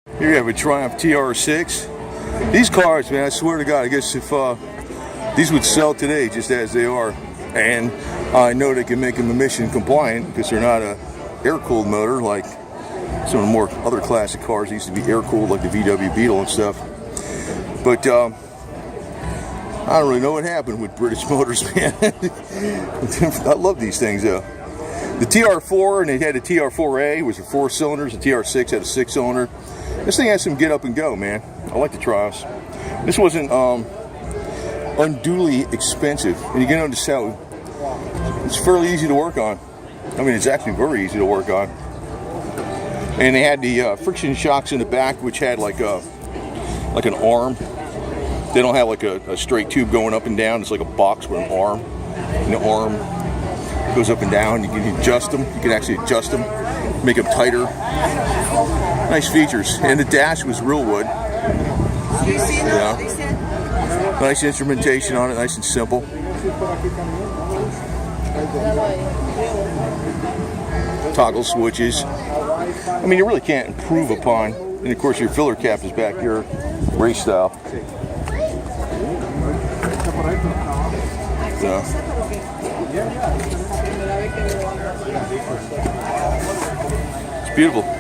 Here you have a Triumph TR6. These cars, man, I swear to God, I guess if these would sell today just as they are, and I know they can make them emission compliant because they're not a air-cooled motor like some of the more other classic cars. They used to be air-cooled like the VW Beetle and stuff. But I don't really know what happened with British Motors, man. I love these things though. The TR4, and they had a TR4A, which were 4 cylinders. The TR6 had a 6-cylinder. This thing has some get up and go, man. I like the Triumphs. This wasn't unduly expensive, and you can notice how it's fairly easy to work on. I mean, it's actually very easy to work on. And they had the friction shocks in the back, which had like an arm. They don't have like a straight tube going up and down. It's like a box with an arm, and the arm goes up and down. You can adjust them. You can actually adjust them, make them tighter. Nice features. And the dash was real wood. Yeah. Nice instrumentation on it, nice and simple. Toggle switches. I mean, you really can't improve upon. And of course, your filler cap is back here, race style. Yeah. It's beautiful.